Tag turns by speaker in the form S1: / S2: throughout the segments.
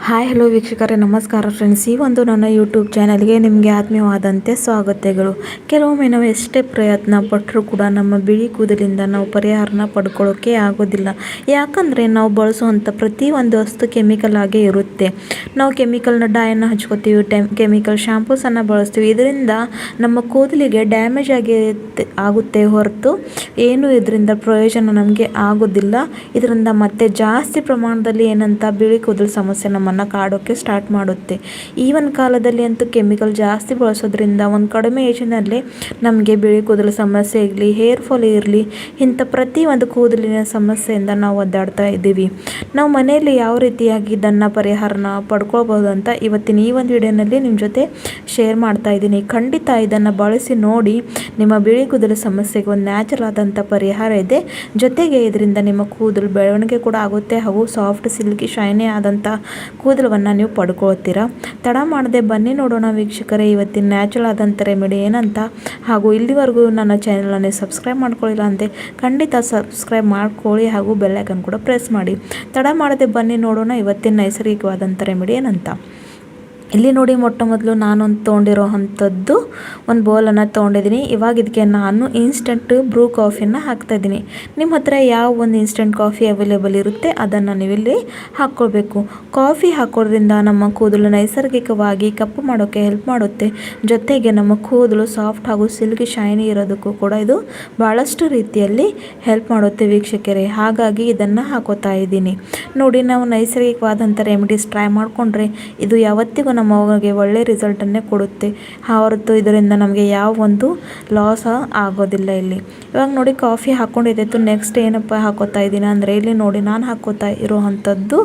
S1: Hi hello ವೀಕ್ಷಕರೇ, ನಮಸ್ಕಾರ friends. ಈ ಒಂದು ನನ್ನ ಯೂಟ್ಯೂಬ್ ಚಾನಲ್ಗೆ ನಿಮಗೆ ಆತ್ಮೀಯವಾದಂತೆ ಸ್ವಾಗತಗಳು. ಕೆಲವೊಮ್ಮೆ ನಾವು ಎಷ್ಟೇ ಪ್ರಯತ್ನ ಪಟ್ಟರೂ ಕೂಡ ನಮ್ಮ ಬಿಳಿ ಕೂದಲಿಂದ ನಾವು ಪರಿಹಾರನ ಪಡ್ಕೊಳ್ಳೋಕ್ಕೆ ಆಗೋದಿಲ್ಲ. ಯಾಕಂದರೆ ನಾವು ಬಳಸುವಂಥ ಪ್ರತಿಯೊಂದು ವಸ್ತು ಕೆಮಿಕಲ್ ಆಗೇ ಇರುತ್ತೆ. ನಾವು ಕೆಮಿಕಲ್ನ ಡೈಯನ್ನು ಹಚ್ಕೋತೀವಿ, ಕೆಮಿಕಲ್ ಶಾಂಪೂಸನ್ನು ಬಳಸ್ತೀವಿ. ಇದರಿಂದ ನಮ್ಮ ಕೂದಲಿಗೆ ಡ್ಯಾಮೇಜ್ ಆಗುತ್ತೆ ಹೊರತು ಏನು ಇದರಿಂದ ಪ್ರಯೋಜನ ನಮಗೆ ಆಗೋದಿಲ್ಲ. ಇದರಿಂದ ಮತ್ತೆ ಜಾಸ್ತಿ ಪ್ರಮಾಣದಲ್ಲಿ ಏನಂತ ಬಿಳಿ ಕೂದಲು ಸಮಸ್ಯೆ ನಮ್ಮನ್ನು ಕಾಡೋಕ್ಕೆ ಸ್ಟಾರ್ಟ್ ಮಾಡುತ್ತೆ. ಈ ಒಂದು ಕಾಲದಲ್ಲಿ ಅಂತೂ ಕೆಮಿಕಲ್ ಜಾಸ್ತಿ ಬಳಸೋದ್ರಿಂದ ಒಂದು ಕಡಿಮೆ ಏಜಿನಲ್ಲಿ ನಮಗೆ ಬಿಳಿ ಕೂದಲು ಸಮಸ್ಯೆ ಇರಲಿ, ಹೇರ್ ಫಾಲ್ ಇರಲಿ, ಇಂಥ ಪ್ರತಿಯೊಂದು ಕೂದಲಿನ ಸಮಸ್ಯೆಯಿಂದ ನಾವು ಒದ್ದಾಡ್ತಾ ಇದ್ದೀವಿ. ನಾವು ಮನೆಯಲ್ಲಿ ಯಾವ ರೀತಿಯಾಗಿ ಇದನ್ನು ಪರಿಹಾರನ ಪಡ್ಕೊಳ್ಬೋದು ಅಂತ ಇವತ್ತಿನ ಈ ಒಂದು ವಿಡಿಯೋನಲ್ಲಿ ನಿಮ್ಮ ಜೊತೆ ಶೇರ್ ಮಾಡ್ತಾ ಇದ್ದೀನಿ. ಖಂಡಿತ ಇದನ್ನು ಬಳಸಿ ನೋಡಿ. ನಿಮ್ಮ ಬಿಳಿ ಕೂದಲು ಸಮಸ್ಯೆಗೆ ಒಂದು ನ್ಯಾಚುರಲ್ ಆದಂಥ ಪರಿಹಾರ ಇದೆ. ಜೊತೆಗೆ ಇದರಿಂದ ನಿಮ್ಮ ಕೂದಲು ಬೆಳವಣಿಗೆ ಕೂಡ ಆಗುತ್ತೆ ಹಾಗೂ ಸಾಫ್ಟ್, ಸಿಲ್ಕಿ, ಶೈನಿ ಆದಂಥ ಕೂದಲನ್ನು ನೀವು ಪಡ್ಕೊಳ್ತೀರಾ. ತಡ ಮಾಡದೆ ಬನ್ನಿ ನೋಡೋಣ ವೀಕ್ಷಕರೇ ಇವತ್ತಿನ ನ್ಯಾಚುರಲ್ ಆದಂಥ ರೆಮಿಡಿ ಏನಂತ. ಹಾಗೂ ಇಲ್ಲಿವರೆಗೂ ನನ್ನ ಚಾನಲನ್ನು ಸಬ್ಸ್ಕ್ರೈಬ್ ಮಾಡ್ಕೊಳ್ಳಿಲ್ಲ ಅಂತೆ ಖಂಡಿತ ಸಬ್ಸ್ಕ್ರೈಬ್ ಮಾಡ್ಕೊಳ್ಳಿ ಹಾಗೂ ಬೆಲ್ ಐಕಾನ್ ಕೂಡ ಪ್ರೆಸ್ ಮಾಡಿ. ತಡ ಮಾಡದೆ ಬನ್ನಿ ನೋಡೋಣ ಇವತ್ತಿನ ನೈಸರ್ಗಿಕವಾದಂಥ ರೆಮಿಡಿ ಏನಂತ. ಇಲ್ಲಿ ನೋಡಿ, ಮೊಟ್ಟ ಮೊದಲು ನಾನೊಂದು ತೊಗೊಂಡಿರೋ ಅಂಥದ್ದು ಒಂದು ಬೌಲನ್ನು ತೊಗೊಂಡಿದ್ದೀನಿ. ಇವಾಗ ಇದಕ್ಕೆ ನಾನು ಇನ್ಸ್ಟಂಟ್ ಬ್ರೂ ಕಾಫಿನ ಹಾಕ್ತಾಯಿದ್ದೀನಿ. ನಿಮ್ಮ ಹತ್ರ ಯಾವ ಒಂದು ಇನ್ಸ್ಟಂಟ್ ಕಾಫಿ ಅವೈಲೇಬಲ್ ಇರುತ್ತೆ ಅದನ್ನು ನೀವಿಲ್ಲಿ ಹಾಕ್ಕೊಳ್ಬೇಕು. ಕಾಫಿ ಹಾಕೋದ್ರಿಂದ ನಮ್ಮ ಕೂದಲು ನೈಸರ್ಗಿಕವಾಗಿ ಕಪ್ಪು ಮಾಡೋಕ್ಕೆ ಹೆಲ್ಪ್ ಮಾಡುತ್ತೆ. ಜೊತೆಗೆ ನಮ್ಮ ಕೂದಲು ಸಾಫ್ಟ್ ಹಾಗೂ ಸಿಲ್ಕಿ ಶೈನಿ ಇರೋದಕ್ಕೂ ಕೂಡ ಇದು ಭಾಳಷ್ಟು ರೀತಿಯಲ್ಲಿ ಹೆಲ್ಪ್ ಮಾಡುತ್ತೆ ವೀಕ್ಷಕರೇ. ಹಾಗಾಗಿ ಇದನ್ನು ಹಾಕೋತಾ ಇದ್ದೀನಿ. ನೋಡಿ, ನಾವು ನೈಸರ್ಗಿಕವಾದಂಥ ರೆಮಿಡೀಸ್ ಟ್ರೈ ಮಾಡಿಕೊಂಡ್ರೆ ಇದು ಯಾವತ್ತಿಗೂ ನಮಗೆ ಒಳ್ಳೆ ರಿಸಲ್ಟನ್ನೇ ಕೊಡುತ್ತೆ ಹೊರತು ಇದರಿಂದ ನಮಗೆ ಯಾವ ಒಂದು ಲಾಸ್ ಆಗೋದಿಲ್ಲ. ಇಲ್ಲಿ ಇವಾಗ ನೋಡಿ ಕಾಫಿ ಹಾಕ್ಕೊಂಡಿದ್ದಾಯಿತು. ನೆಕ್ಸ್ಟ್ ಏನಪ್ಪ ಹಾಕೋತಾ ಇದ್ದೀನಿ ಅಂದರೆ, ಇಲ್ಲಿ ನೋಡಿ ನಾನು ಹಾಕೋತಾ ಇರೋವಂಥದ್ದು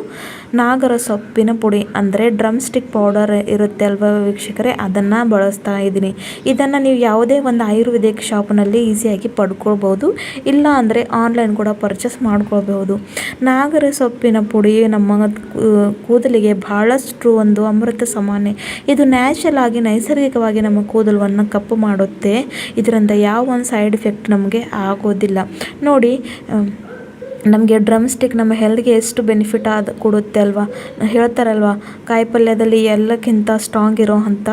S1: ನಾಗರ ಸೊಪ್ಪಿನ ಪುಡಿ ಅಂದರೆ ಡ್ರಮ್ ಸ್ಟಿಕ್ ಪೌಡರ್ ಇರುತ್ತೆ ಅಲ್ವಾ ವೀಕ್ಷಕರೇ, ಅದನ್ನು ಬಳಸ್ತಾ ಇದ್ದೀನಿ. ಇದನ್ನು ನೀವು ಯಾವುದೇ ಒಂದು ಆಯುರ್ವೇದಿಕ್ ಶಾಪ್ನಲ್ಲಿ ಈಸಿಯಾಗಿ ಪಡ್ಕೊಳ್ಬೋದು, ಇಲ್ಲ ಅಂದರೆ ಆನ್ಲೈನ್ ಕೂಡ ಪರ್ಚೇಸ್ ಮಾಡ್ಕೊಳ್ಬಹುದು. ನಾಗರ ಸೊಪ್ಪಿನ ಪುಡಿ ನಮ್ಮ ಕೂದಲಿಗೆ ಬಹಳಷ್ಟು ಒಂದು ಅಮೃತ ಸಮಾನೆ. ಇದು ನ್ಯಾಚುರಲ್ ಆಗಿ ನೈಸರ್ಗಿಕವಾಗಿ ನಮ್ಮ ಕೂದಲನ್ನು ಕಪ್ಪು ಮಾಡುತ್ತೆ. ಇದರಿಂದ ಯಾವ ಒಂದು ಸೈಡ್ ಎಫೆಕ್ಟ್ ನಮಗೆ ಆಗೋದಿಲ್ಲ. ನೋಡಿ, ನಮಗೆ ಡ್ರಮ್ ಸ್ಟಿಕ್ ನಮ್ಮ ಹೆಲ್ತ್ಗೆ ಎಷ್ಟು ಬೆನಿಫಿಟ್ ಕೊಡುತ್ತೆ ಅಲ್ವಾ. ಹೇಳ್ತಾರಲ್ವ, ಕಾಯಿಪಲ್ಯದಲ್ಲಿ ಎಲ್ಲಕ್ಕಿಂತ ಸ್ಟ್ರಾಂಗ್ ಇರೋ ಅಂಥ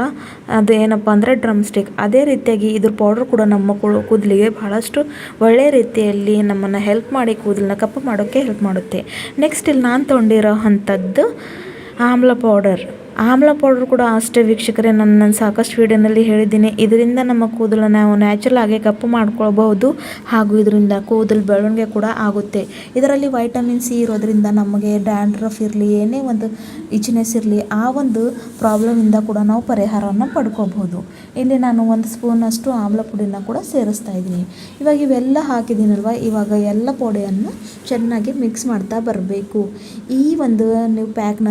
S1: ಅದು ಏನಪ್ಪ ಅಂದರೆ ಡ್ರಮ್ ಸ್ಟಿಕ್. ಅದೇ ರೀತಿಯಾಗಿ ಇದ್ರ ಪೌಡರ್ ಕೂಡ ನಮ್ಮ ಕೂದಲಿಗೆ ಬಹಳಷ್ಟು ಒಳ್ಳೆಯ ರೀತಿಯಲ್ಲಿ ನಮ್ಮನ್ನು ಹೆಲ್ಪ್ ಮಾಡಿ ಕೂದಲನ್ನ ಕಪ್ಪು ಮಾಡೋಕ್ಕೆ ಹೆಲ್ಪ್ ಮಾಡುತ್ತೆ. ನೆಕ್ಸ್ಟ್ ಇಲ್ಲಿ ನಾನು ತೊಗೊಂಡಿರೋ ಅಂಥದ್ದು ಆಮ್ಲ ಪೌಡರ್ ಕೂಡ ಅಷ್ಟೇ ವೀಕ್ಷಕರೇ. ನಾನು ಸಾಕಷ್ಟು ವಿಡಿಯೋನಲ್ಲಿ ಹೇಳಿದ್ದೀನಿ. ಇದರಿಂದ ನಮ್ಮ ಕೂದಲನ್ನು ನಾವು ನ್ಯಾಚುರಲ್ ಆಗಿ ಕಪ್ಪು ಮಾಡ್ಕೊಳ್ಬಹುದು ಹಾಗೂ ಇದರಿಂದ ಕೂದಲು ಬೆಳವಣಿಗೆ ಕೂಡ ಆಗುತ್ತೆ. ಇದರಲ್ಲಿ ವೈಟಮಿನ್ ಸಿ ಇರೋದ್ರಿಂದ ನಮಗೆ ಡ್ಯಾಂಡ್ರಫ್ ಇರಲಿ, ಏನೇ ಒಂದು ಇಚ್ನೆಸ್ ಇರಲಿ, ಆ ಒಂದು ಪ್ರಾಬ್ಲಮಿಂದ ಕೂಡ ನಾವು ಪರಿಹಾರವನ್ನು ಪಡ್ಕೋಬಹುದು. ಇಲ್ಲಿ ನಾನು 1 ಸ್ಪೂನಷ್ಟು ಆಮ್ಲ ಪುಡಿನ ಕೂಡ ಸೇರಿಸ್ತಾ ಇದ್ದೀನಿ. ಇವಾಗ ಇವೆಲ್ಲ ಹಾಕಿದ್ದೀನಲ್ವ, ಇವಾಗ ಎಲ್ಲ ಪುಡಿಯನ್ನು ಚೆನ್ನಾಗಿ ಮಿಕ್ಸ್ ಮಾಡ್ತಾ ಬರಬೇಕು. ಈ ಒಂದು ನೀವು ಪ್ಯಾಕ್ನ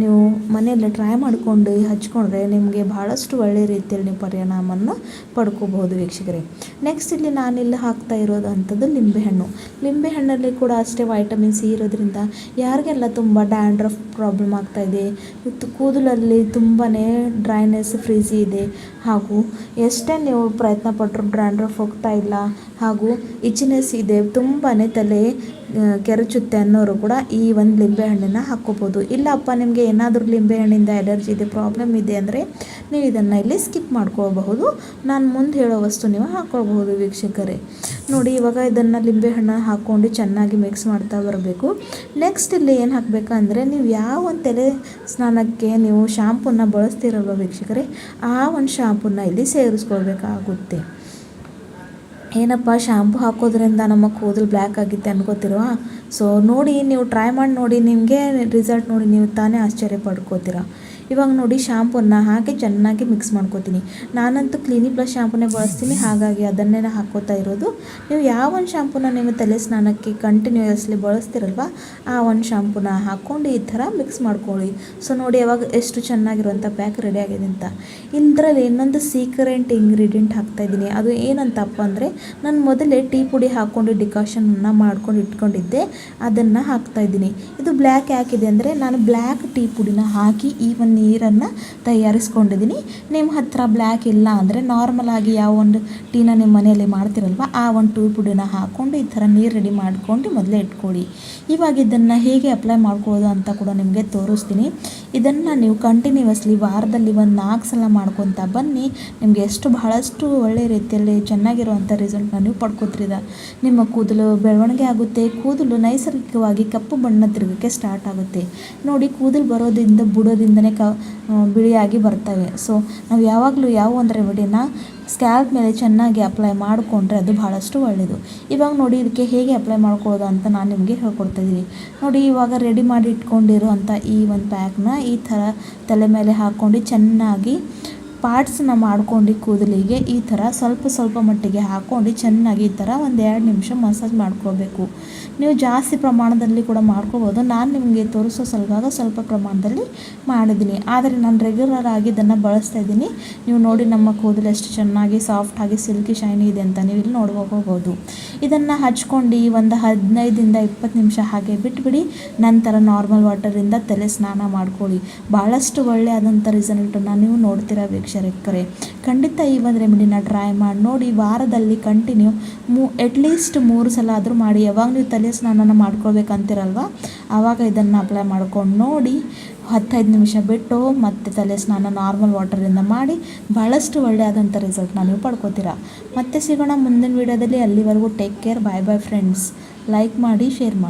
S1: ನೀವು ಮನೆಯಲ್ಲೇ ಟ್ರೈ ಮಾಡಿಕೊಂಡು ಹಚ್ಕೊಂಡ್ರೆ ನಿಮಗೆ ಭಾಳಷ್ಟು ಒಳ್ಳೆಯ ರೀತಿಯಲ್ಲಿ ನೀವು ಪರಿಣಾಮವನ್ನು ಪಡ್ಕೋಬಹುದು ವೀಕ್ಷಕರೇ. ನೆಕ್ಸ್ಟ್ ಇಲ್ಲಿ ನಾನಿಲ್ಲಿ ಹಾಕ್ತಾ ಇರೋದಂಥದ್ದು ಲಿಂಬೆಹಣ್ಣಲ್ಲಿ ಕೂಡ ಅಷ್ಟೇ ವೈಟಮಿನ್ ಸಿ ಇರೋದ್ರಿಂದ ಯಾರಿಗೆಲ್ಲ ತುಂಬ ಡ್ಯಾಂಡ್ರಫ್ ಪ್ರಾಬ್ಲಮ್ ಆಗ್ತಾಯಿದೆ, ಕೂದಲಲ್ಲಿ ತುಂಬಾ ಡ್ರೈನೆಸ್, ಫ್ರೀಜಿ ಇದೆ ಹಾಗೂ ಎಷ್ಟೇ ನೀವು ಪ್ರಯತ್ನ ಪಟ್ಟರು ಡ್ಯಾಂಡ್ರಫ್ ಹೋಗ್ತಾ ಇಲ್ಲ ಹಾಗೂ ಇಚ್ನೆಸ್ ಇದೆ, ತುಂಬಾ ತಲೆ ಕೆರಚುತ್ತೆ ಅನ್ನೋರು ಕೂಡ ಈ ಒಂದು ಲಿಂಬೆಹಣ್ಣನ್ನು ಹಾಕ್ಕೋಬೋದು. ಇಲ್ಲಪ್ಪ ನಿಮಗೆ ಏನಾದರೂ ಲಿಂಬೆಹಣ್ಣಿಂದ ಎಲರ್ಜಿ ಇದೆ, ಪ್ರಾಬ್ಲಮ್ ಇದೆ ಅಂದರೆ ನೀವು ಇದನ್ನು ಇಲ್ಲಿ ಸ್ಕಿಪ್ ಮಾಡ್ಕೊಳ್ಬಹುದು. ನಾನು ಮುಂದೆ ಹೇಳೋ ವಸ್ತು ನೀವು ಹಾಕ್ಕೊಳ್ಬಹುದು ವೀಕ್ಷಕರೇ. ನೋಡಿ, ಇವಾಗ ಇದನ್ನು ಲಿಂಬೆಹಣ್ಣು ಹಾಕ್ಕೊಂಡು ಚೆನ್ನಾಗಿ ಮಿಕ್ಸ್ ಮಾಡ್ತಾ ಬರಬೇಕು. ನೆಕ್ಸ್ಟ್ ಇಲ್ಲಿ ಏನು ಹಾಕಬೇಕಂದ್ರೆ, ನೀವು ಯಾವ ಒಂದು ತಲೆ ಸ್ನಾನಕ್ಕೆ ನೀವು ಶಾಂಪೂನ ಬಳಸ್ತೀರಲ್ವ ವೀಕ್ಷಕರೇ, ಆ ಒಂದು ಶಾಂಪೂನ ಇಲ್ಲಿ ಸೇರಿಸ್ಕೊಳ್ಬೇಕಾಗುತ್ತೆ. ಏನಪ್ಪ ಶಾಂಪು ಹಾಕೋದ್ರಿಂದ ನಮ್ಮ ಕೂದಲು ಬ್ಲ್ಯಾಕ್ ಆಗುತ್ತೆ ಅನ್ಕೋತಿರುವ. ಸೊ ನೋಡಿ, ನೀವು ಟ್ರೈ ಮಾಡಿ ನೋಡಿ, ನಿಮಗೆ ರಿಸಲ್ಟ್ ನೋಡಿ ನೀವು ತಾನೇ ಆಶ್ಚರ್ಯ ಪಡ್ಕೋತೀರ. ಇವಾಗ ನೋಡಿ, ಶಾಂಪೂನ ಹಾಕಿ ಚೆನ್ನಾಗಿ ಮಿಕ್ಸ್ ಮಾಡ್ಕೋತೀನಿ. ನಾನಂತೂ ಕ್ಲಿನಿಕ್ ಪ್ಲಸ್ ಶಾಂಪೂನೇ ಬಳಸ್ತೀನಿ, ಹಾಗಾಗಿ ಅದನ್ನೇ ಹಾಕೋತಾ ಇರೋದು. ನೀವು ಯಾವ ಒಂದು ಶಾಂಪೂನ ನೀವು ತಲೆ ಸ್ನಾನಕ್ಕೆ ಕಂಟಿನ್ಯೂಯಸ್ಲಿ ಬಳಸ್ತಿರಲ್ವ, ಆ ಒಂದು ಶಾಂಪೂನ ಹಾಕ್ಕೊಂಡು ಈ ಥರ ಮಿಕ್ಸ್ ಮಾಡ್ಕೊಳ್ಳಿ. ಸೊ ನೋಡಿ, ಯಾವಾಗ ಎಷ್ಟು ಚೆನ್ನಾಗಿರುವಂಥ ಪ್ಯಾಕ್ ರೆಡಿ ಆಗಿದೆ ಅಂತ. ಇದರಲ್ಲಿ ಇನ್ನೊಂದು ಸೀಕ್ರೆಟ್ ಇಂಗ್ರೀಡಿಯೆಂಟ್ ಹಾಕ್ತಾಯಿದ್ದೀನಿ. ಅದು ಏನಂತಪ್ಪ ಅಂದರೆ, ನಾನು ಮೊದಲೇ ಟೀ ಪುಡಿ ಹಾಕ್ಕೊಂಡು ಡಿಕಾಷನನ್ನು ಮಾಡ್ಕೊಂಡು ಇಟ್ಕೊಂಡಿದ್ದೆ, ಅದನ್ನು ಹಾಕ್ತಾಯಿದ್ದೀನಿ. ಇದು ಬ್ಲ್ಯಾಕ್ ಯಾಕಿದೆ ಅಂದರೆ, ನಾನು ಬ್ಲ್ಯಾಕ್ ಟೀ ಪುಡಿನ ಹಾಕಿ ಈ ಒಂದು ನೀರನ್ನು ತಯಾರಿಸ್ಕೊಂಡಿದ್ದೀನಿ. ನಿಮ್ಮ ಹತ್ರ ಬ್ಲ್ಯಾಕ್ ಇಲ್ಲ ಅಂದರೆ ನಾರ್ಮಲ್ ಆಗಿ ಯಾವ ಒಂದು ಟೀನ ನಿಮ್ಮ ಮನೆಯಲ್ಲಿ ಮಾಡ್ತಿರಲ್ವ ಆ ಒಂದು ಟೀ ಪುಡಿನ ಹಾಕ್ಕೊಂಡು ಈ ಥರ ನೀರು ರೆಡಿ ಮಾಡ್ಕೊಂಡು ಮೊದಲೇ ಇಟ್ಕೊಳ್ಳಿ. ಇವಾಗ ಇದನ್ನು ಹೇಗೆ ಅಪ್ಲೈ ಮಾಡ್ಕೊಳ್ಳೋದು ಅಂತ ಕೂಡ ನಿಮಗೆ ತೋರಿಸ್ತೀನಿ. ಇದನ್ನು ನೀವು ಕಂಟಿನ್ಯೂಸ್ಲಿ ವಾರದಲ್ಲಿ ಒಂದು 4 ಸಲ ಮಾಡ್ಕೊತಾ ಬನ್ನಿ. ನಿಮಗೆ ಬಹಳಷ್ಟು ಒಳ್ಳೆಯ ರೀತಿಯಲ್ಲಿ ಚೆನ್ನಾಗಿರುವಂಥ ರಿಸಲ್ಟ್ನ ನೀವು ಪಡ್ಕೋತೀರ. ನಿಮ್ಮ ಕೂದಲು ಬೆಳವಣಿಗೆ ಆಗುತ್ತೆ, ಕೂದಲು ನೈಸರ್ಗಿಕವಾಗಿ ಕಪ್ಪು ಬಣ್ಣ ತಿರುಗಕ್ಕೆ ಸ್ಟಾರ್ಟ್ ಆಗುತ್ತೆ. ನೋಡಿ, ಕೂದಲು ಬರೋದ್ರಿಂದ ಬುಡೋದಿಂದನೇ ಬಿಳಿಯಾಗಿ ಬರ್ತವೆ. ಸೊ ನಾವು ಯಾವಾಗಲೂ ಯಾವ ಒಂದು ರೆಮಿಡಿನ ಸ್ಕ್ಯಾಲ್ಪ್ ಮೇಲೆ ಚೆನ್ನಾಗಿ ಅಪ್ಲೈ ಮಾಡಿಕೊಂಡ್ರೆ ಅದು ಬಹಳಷ್ಟು ಒಳ್ಳೆಯದು. ಇವಾಗ ನೋಡಿ, ಇದಕ್ಕೆ ಹೇಗೆ ಅಪ್ಲೈ ಮಾಡ್ಕೊಳ್ಳೋದು ಅಂತ ನಾನು ನಿಮಗೆ ಹೇಳ್ಕೊಡ್ತಾಯಿದ್ದೀನಿ. ನೋಡಿ, ಇವಾಗ ರೆಡಿ ಮಾಡಿ ಇಟ್ಕೊಂಡಿರೋವಂಥ ಈ ಒಂದು ಪ್ಯಾಕ್ನ ಈ ಥರ ತಲೆ ಮೇಲೆ ಹಾಕ್ಕೊಂಡು ಚೆನ್ನಾಗಿ ಪಾರ್ಟ್ಸನ್ನ ಮಾಡ್ಕೊಂಡು ಕೂದಲಿಗೆ ಈ ಥರ ಸ್ವಲ್ಪ ಮಟ್ಟಿಗೆ ಹಾಕ್ಕೊಂಡು ಚೆನ್ನಾಗಿ ಈ ಥರ ಒಂದು 2 ನಿಮಿಷ ಮಸಾಜ್ ಮಾಡ್ಕೋಬೇಕು. ನೀವು ಜಾಸ್ತಿ ಪ್ರಮಾಣದಲ್ಲಿ ಕೂಡ ಮಾಡ್ಕೋಬೋದು. ನಾನು ನಿಮಗೆ ತೋರಿಸೋ ಸಲುವಾಗ ಸ್ವಲ್ಪ ಪ್ರಮಾಣದಲ್ಲಿ ಮಾಡಿದ್ದೀನಿ, ಆದರೆ ನಾನು ರೆಗ್ಯುಲರ್ ಆಗಿ ಇದನ್ನು ಬಳಸ್ತಾ ಇದ್ದೀನಿ. ನೀವು ನೋಡಿ, ನಮ್ಮ ಕೂದಲು ಎಷ್ಟು ಚೆನ್ನಾಗಿ ಸಾಫ್ಟಾಗಿ ಸಿಲ್ಕಿ ಶೈನಿ ಇದೆ ಅಂತ ನೀವು ಇಲ್ಲಿ ನೋಡ್ಕೋಬೋದು. ಇದನ್ನು ಹಚ್ಕೊಂಡು ಒಂದು 15ರಿಂದ 20 ನಿಮಿಷ ಹಾಗೆ ಬಿಟ್ಬಿಡಿ. ನಂತರ ನಾರ್ಮಲ್ ವಾಟರಿಂದ ತಲೆ ಸ್ನಾನ ಮಾಡ್ಕೊಳ್ಳಿ. ಭಾಳಷ್ಟು ಒಳ್ಳೆಯದಾದಂಥ ರಿಸಲ್ಟನ್ನು ನೀವು ನೋಡ್ತೀರಾ ವೀಕ್ಷಕರೇ. ಖಂಡಿತ ಈ ಒಂದು ರೆಮಿಡಿನ ಟ್ರೈ ಮಾಡಿ ನೋಡಿ. ವಾರದಲ್ಲಿ ಕಂಟಿನ್ಯೂ ಅಟ್ಲೀಸ್ಟ್ 3 ಸಲ ಆದರೂ ಮಾಡಿ. ಯಾವಾಗ ನೀವು ತಲೆ ಸ್ನಾನ ಮಾಡ್ಕೊಳ್ಬೇಕಂತಿರಲ್ವ ಆವಾಗ ಇದನ್ನು ಅಪ್ಲೈ ಮಾಡ್ಕೊಂಡು ನೋಡಿ. 15 ನಿಮಿಷ ಬಿಟ್ಟು ಮತ್ತೆ ತಲೆ ಸ್ನಾನ ನಾರ್ಮಲ್ ವಾಟರಿಂದ ಮಾಡಿ ಭಾಳಷ್ಟು ಒಳ್ಳೆಯದಾದಂಥ ರಿಸಲ್ಟ್ನ ನೀವು ಪಡ್ಕೋತೀರಾ. ಮತ್ತೆ ಸಿಗೋಣ ಮುಂದಿನ ವೀಡಿಯೋದಲ್ಲಿ. ಅಲ್ಲಿವರೆಗೂ ಟೇಕ್ ಕೇರ್. ಬಾಯ್ ಬಾಯ್ ಫ್ರೆಂಡ್ಸ್. ಲೈಕ್ ಮಾಡಿ, ಶೇರ್ ಮಾಡಿ.